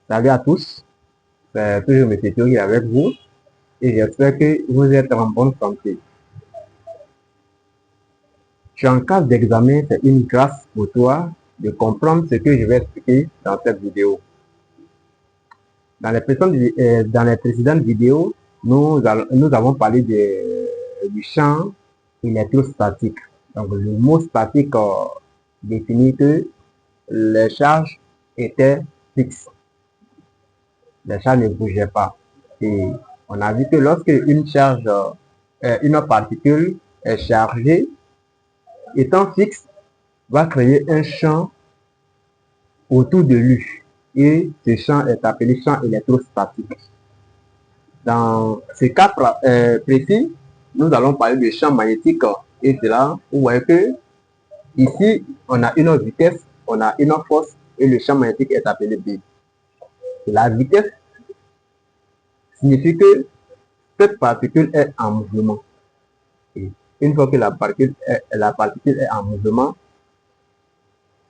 Salut à tous, c'est toujours M. Thierry avec vous et j'espère que vous êtes en bonne santé. Je suis en cas d'examen, c'est une grâce pour toi de comprendre ce que je vais expliquer dans cette vidéo. Dans les précédentes vidéos, nous avons parlé du champ électrostatique. Donc le mot statique définit que les charges étaient fixes. Les charges ne bougeaient pas. Et on a vu que lorsque une particule est chargée, étant fixe, va créer un champ autour de lui. Et ce champ est appelé champ électrostatique. Dans ce cas précis, nous allons parler de champ magnétique. Et c'est là, vous voyez que ici, on a une vitesse, on a une force, et le champ magnétique est appelé B. Et la vitesse signifie que cette particule est en mouvement. Et une fois que la particule est en mouvement,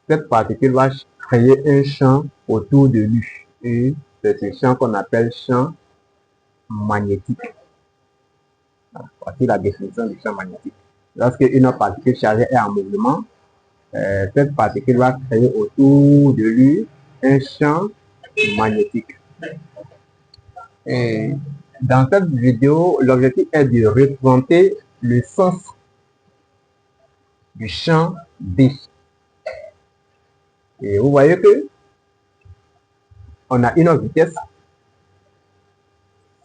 cette particule va créer un champ autour de lui. Et c'est ce champ qu'on appelle champ magnétique. Voici la définition du champ magnétique. Lorsque une particule chargée est en mouvement, cette particule va créer autour de lui un champ magnétique. Et dans cette vidéo, l'objectif est de représenter le sens du champ B. Et vous voyez que on a une vitesse,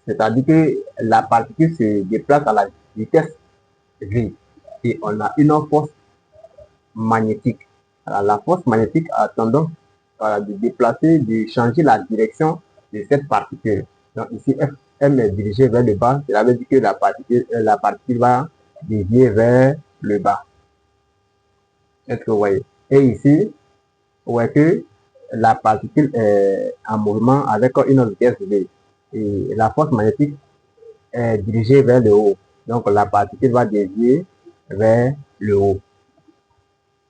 c'est-à-dire que la particule se déplace à la vitesse V. Et on a une force magnétique. Alors, la force magnétique a tendance de déplacer, de changer la direction de cette particule. Donc ici, M est dirigée vers le bas, cela veut dire que la particule va dévier vers le bas. Est-ce que vous voyez? Et ici, vous voyez que la particule est en mouvement avec une vitesse V. Et la force magnétique est dirigée vers le haut. Donc la particule va dévier vers le haut.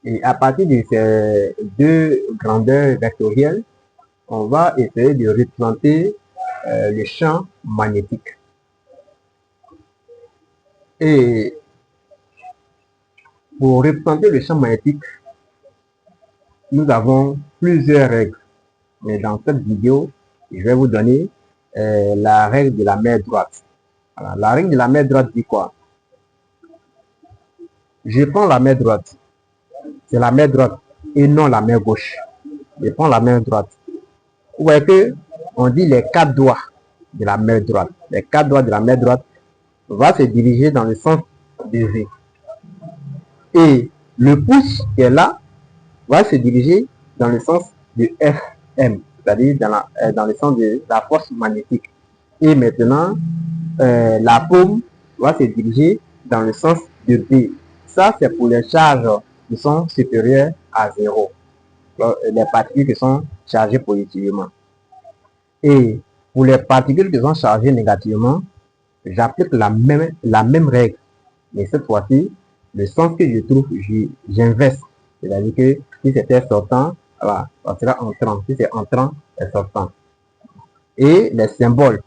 Et à partir de ces deux grandeurs vectorielles, on va essayer de représenter le champ magnétique. Et pour représenter le champ magnétique, nous avons plusieurs règles. Mais dans cette vidéo, je vais vous donner la règle de la main droite. Alors, la règle de la main droite dit quoi? Je prends la main droite. C'est la main droite et non la main gauche. Je prends la main droite. Vous voyez que on dit les 4 doigts de la main droite. Les 4 doigts de la main droite vont se diriger dans le sens de V. Et le pouce qui est là va se diriger dans le sens de FM, c'est-à-dire dans le sens de la force magnétique. Et maintenant, la paume va se diriger dans le sens de B. Ça, c'est pour les charges qui sont supérieures à 0. Les particules qui sont chargées positivement. Et pour les particules qui sont chargées négativement, j'applique la même règle. Mais cette fois-ci, le sens que je trouve, j'inverse. C'est-à-dire que si c'était sortant, voilà, ça sera entrant. Si c'est entrant, c'est sortant. Et les symboles.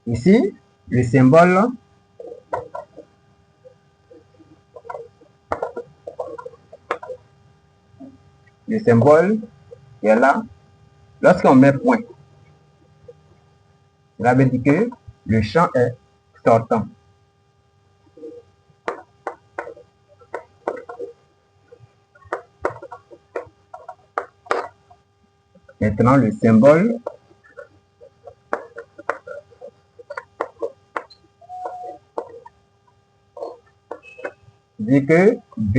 Ici, le symbole qui est là, lorsqu'on met point, cela veut dire que le champ est sortant. Maintenant, le symbole dit que B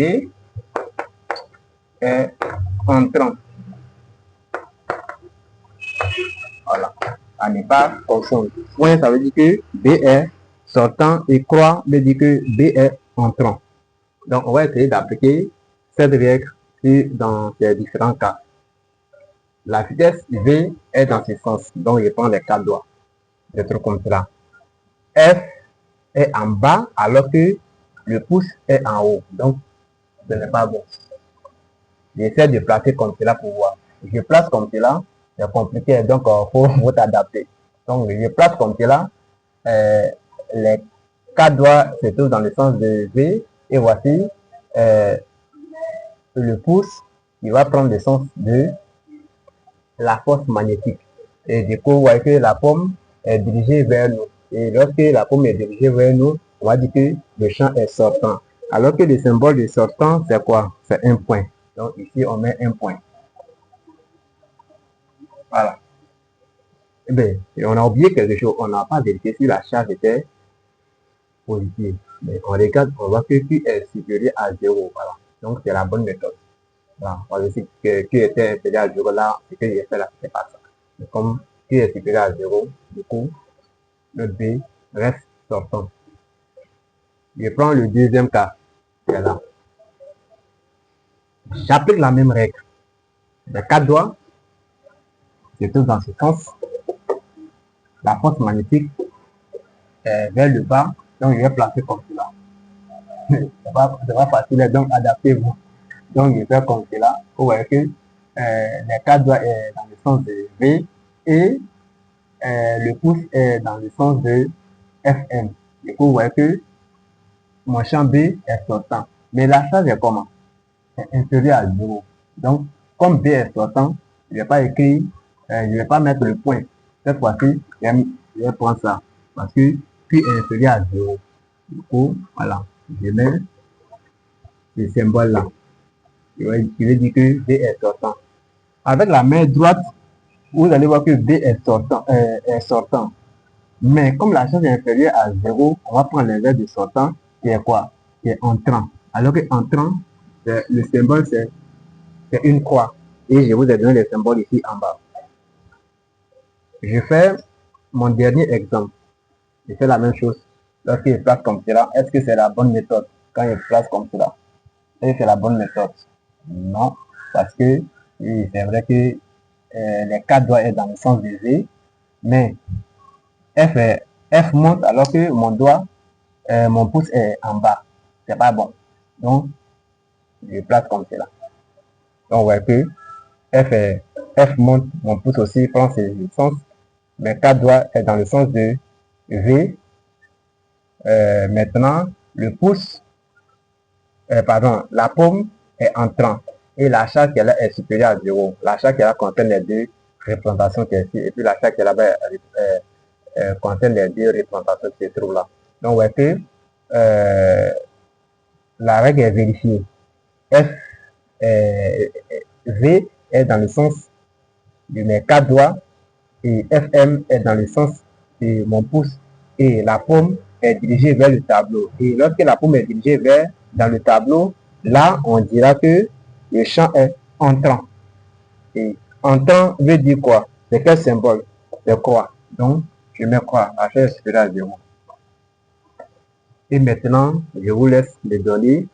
est entrant. Voilà. À ne pas confondre. Point, ça veut dire que B est sortant et croix veut dire que B est entrant. Donc, on va essayer d'appliquer cette règle dans ces différents cas. La vitesse V est dans ce sens. Donc, je prends les 4 doigts. Des trucs comme cela. F est en bas alors que le pouce est en haut. Donc, ce n'est pas bon. J'essaie de placer comme cela pour voir. Je place comme cela, c'est compliqué, donc faut t'adapter. Donc je place comme cela. Les 4 doigts se trouvent dans le sens de V, et voici le pouce, il va prendre le sens de la force magnétique. Et du coup, vous voyez que la paume est dirigée vers nous. Et lorsque la paume est dirigée vers nous, on va dire que le champ est sortant. Alors que le symbole de sortant, c'est quoi? C'est un point. Donc ici, on met un point. Voilà. Eh bien, on a oublié quelque chose. On n'a pas vérifié si la charge était positive. Mais on regarde, on voit que Q est supérieur à 0. Voilà. Donc c'est la bonne méthode. Voilà. On va dire que Q était inférieur à 0 là, ce que j'ai fait là, c'est pas ça. Mais comme Q est supérieur à 0, du coup, le B reste sortant. Je prends le deuxième cas. C'est là. J'applique la même règle. Les 4 doigts se trouvent dans ce sens. La force magnétique est vers le bas. Donc, je vais placer comme cela. C'est pas facile, donc adaptez-vous. Donc, je fais comme cela. Vous voyez que les 4 doigts est dans le sens de V et le pouce est dans le sens de FM. Du coup, vous voyez que mon champ B est sortant. Mais la charge est comment? C'est inférieur à 0. Donc, comme B est sortant, je ne vais pas écrire, je ne vais pas mettre le point. Cette fois-ci, je vais prendre ça. Parce que Q est inférieur à 0. Du coup, voilà. Je mets le symbole là. Je vais dire que B est sortant. Avec la main droite, vous allez voir que B est sortant. Mais comme la charge est inférieure à 0, on va prendre l'inverse de sortant, qui est quoi? Qui est entrant. Alors que entrant, le symbole, c'est une croix. Et je vous ai donné les symboles ici en bas. Je fais mon dernier exemple. Je fais la même chose. Lorsqu'il place comme cela, est-ce que c'est la bonne méthode? Quand il place comme cela, est-ce que c'est la bonne méthode? Non, parce que c'est vrai que les 4 doigts sont dans le sens de V, mais F monte alors que mon doigt, mon pouce est en bas. C'est pas bon. Donc, je place comme cela. Donc, vous voyez que F monte, mon pouce aussi prend ses sens. Mes 4 doigts sont dans le sens de V. Maintenant, le pouce, la paume est entrant. Et la charge qu'elle a est supérieure à 0. La charge qu'elle a contient les deux représentations qui est ici. Et puis la charge qu'elle a contient les deux représentations qui se trouvent là. Donc, vous voyez que la règle est vérifiée. V est dans le sens de mes 4 doigts et FM est dans le sens de mon pouce et la paume est dirigée vers le tableau. Et lorsque la paume est dirigée dans le tableau, là, on dira que le champ est entrant. Et entrant veut dire quoi? C'est quel symbole? C'est croix. Donc, je mets croix, la charge supérieure à 0. Et maintenant, je vous laisse me donner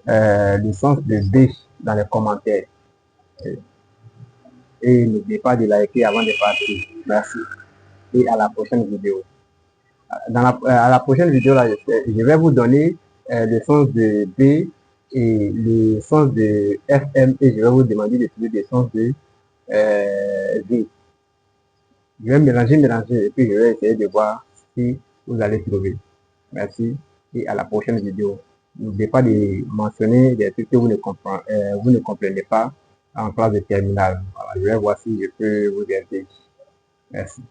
le sens de B dans les commentaires. Et n'oubliez pas de liker avant de partir. Merci. Et à la prochaine vidéo. À la prochaine vidéo, là, je vais vous donner le sens de B et le sens de FM et je vais vous demander de trouver le sens de V. Je vais mélanger et puis je vais essayer de voir si vous allez trouver. Merci et à la prochaine vidéo. N'oubliez pas de mentionner des trucs que vous ne comprenez pas en classe de terminale. Voilà, je vais voir si je peux vous aider. Merci.